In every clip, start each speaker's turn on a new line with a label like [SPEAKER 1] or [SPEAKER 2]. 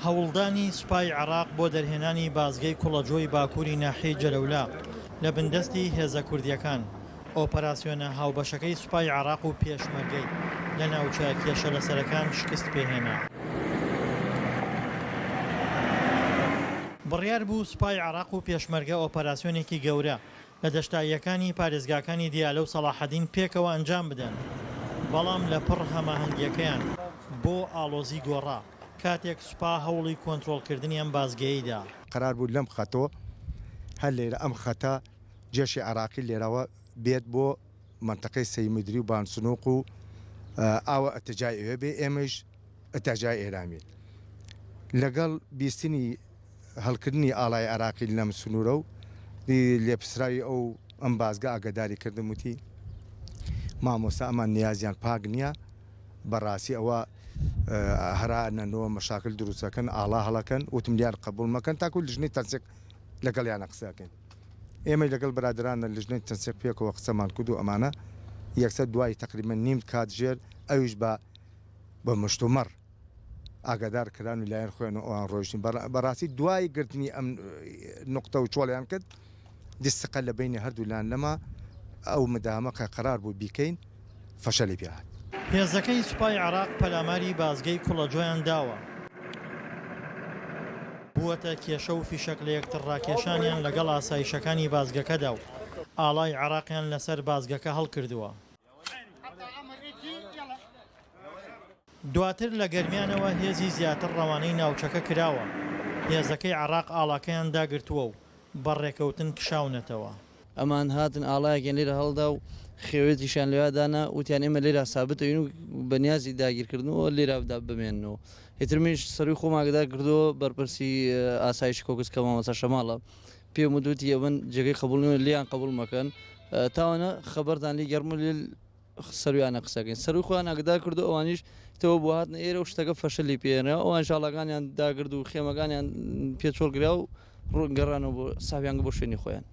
[SPEAKER 1] هەوڵدانی سوپای عێراق بۆ دەرهێنانی بازگەی کوڵەجۆی باکووری ناحیەی جەلەولا لە بندەستی هێزە کوردیەکان. ئۆپەراسیۆنە هاوبەشەکەی سوپای عێراق و پێشمەرگەی لە ناوچە کێشە لەسەرەکان شکست پێهێنا. بڕیار بوو سوپای عێراق و پێشمەرگە ئۆپەراسیۆنێکی گەورە لە دەشتاییەکانی پارێزگاکانی دیالە و سەلاحەدین پێکەوە ئەنجام بدەن، بەڵام لە پڕ هەماهەنگیەکەیان بۆ ئاڵۆزی گۆڕا کاتێک سوپا هەوڵی کۆنتڕۆڵکردنی ئەم بازگەییدا.
[SPEAKER 2] قرار بوو لەم خەتۆ هەر لێرە ئەم خەتە جێشی عێراقی لێرەوە بێت بۆ منتەقەی سەیمدری و بانسنووق و ئاوە ئەتەجای ئێوە بێ، ئێمەش ئەتەجای ئێرامێت لەگەڵ بیستنی هەڵکردنی ئاڵای عێراقی لەم سنوورە و لێپسراوی ئەو ئەم بازگە ئاگداری کردم وتی مامۆستا ئەمان نیازیان پاک نییە، بەڕاستی ئەوە هەرانەوە مەشاکل دروستەکەن ئاڵا هەڵەکەن وتم لیان قبول مەکەن تاکو لژنەی تەنسیق لەگەڵیانە قسەکەن. ئێمە لەگەڵ برادرانە لژنەی تەنسیق پێکەوە قسەمان کرد و ئەمانە یەکسەر دوای تقریبا نیم کات ژێر ئەویش بە مشتومەڕ ئاگادار کران و لایەن خۆیان و ئەوان ڕۆیشتین. بەڕاستی دوای گرتنی ئەم نقطە و چۆڵیان کرد دیستقە لە بینی هەردوولان لەما ئەو مدامەکە قرار بوو بیکەین فەشەلی پێهات.
[SPEAKER 1] هێزەکەی سوپای عێراق پەلاماری بازگەی کوڵەجۆیان داوە، بووەتە کێشە و فیشەک لە یەکتر ڕاکێشانیان لەگەڵ ئاسایشەکانی بازگەکەدا و ئاڵای عێراقیان لەسەر بازگەکە هەڵکردووە. دواتر لە گەرمیانەوە هێزی زیاتر ڕەوانەی ناوچەکە کراوە. هێزەکەی عێراق ئاڵاکەیان داگرتووە و بەڕێکەوتن کشاونەتەوە.
[SPEAKER 3] ئەمان هاتن ئاڵایەکیان لێرە هەڵدا و خێوێتیشان لێوادانا وتیان ئێمە لێرە سابتەوین و بەنیازی داگیرکردنەوە لێرەدا بمێنەوە. هێتر منیش سەروی خۆماگدا کردەوە بەرپرسی ئاسایشی کۆکسکە مامۆستا شەماڵە پێم وتی ئەوەن جێگەی قبوڵنەوە لیان قبول مەکەن تاوانە خەبەردان لی گەرم لێ سەرویانە قسەکەین. سەروی خۆیان ئاگدا کردو ئەوانیش تەوە بۆ هاتنە ئێرە و شتەکە فەشەلی پێێنەوە ئەوان شاڵەکانیان داگرد و خێمەکانیان پێچۆڵگرا و ڕوونگەڕانەوە بۆ ساویان بۆ شوێنی خۆیان.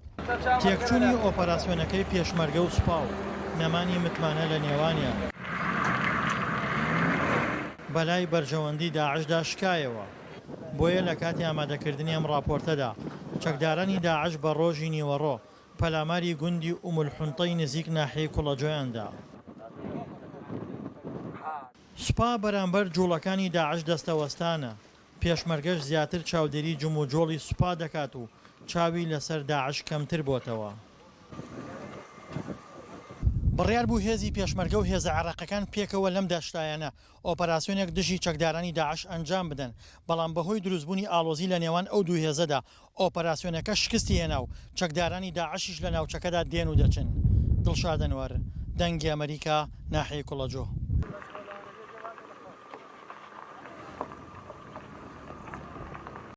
[SPEAKER 1] تێکچوونی ئۆپەراسیۆنەکەی پێشمەرگە و سوپا و نەمانی متمانە لە نێوانیان بەلای بەرژەوەندی داعشدا شکایەوە. بۆیە لە کاتی ئامادەکردنی ئەم راپۆرتەدا چەکدارانی داعش بە ڕۆژی نیوەڕۆ پەلاماری گوندی ئومولحونتەی نزیک ناحیەی کوڵەجۆیاندا. سوپا بەرامبەر جوڵەکانی داعش دەستەوەستانە، پێشمەرگەش زیاتر چاودێری جم و جۆڵی سوپا دەکات و چاوی لەسەر داعش کەمتر بۆتەوە. بڕیار بوو هێزی پێشمەرگە و هێزە عێراقیەکان پێکەوە لەم داشتایانە ئۆپەراسیۆنێک دژی چەکدارانی داعش ئەنجام بدەن، بەڵام بەهۆی دروستبوونی ئاڵۆزی لە نێوان ئەو دوو هێزەدا ئۆپەراسیۆنەکە شکستی هێنا و چەکدارانی داعشیش لە ناوچەکەدا دێن و دەچن. دڵشاد ئەنوەر، دەنگی ئەمریکا، ناحیەی کوڵەجۆ.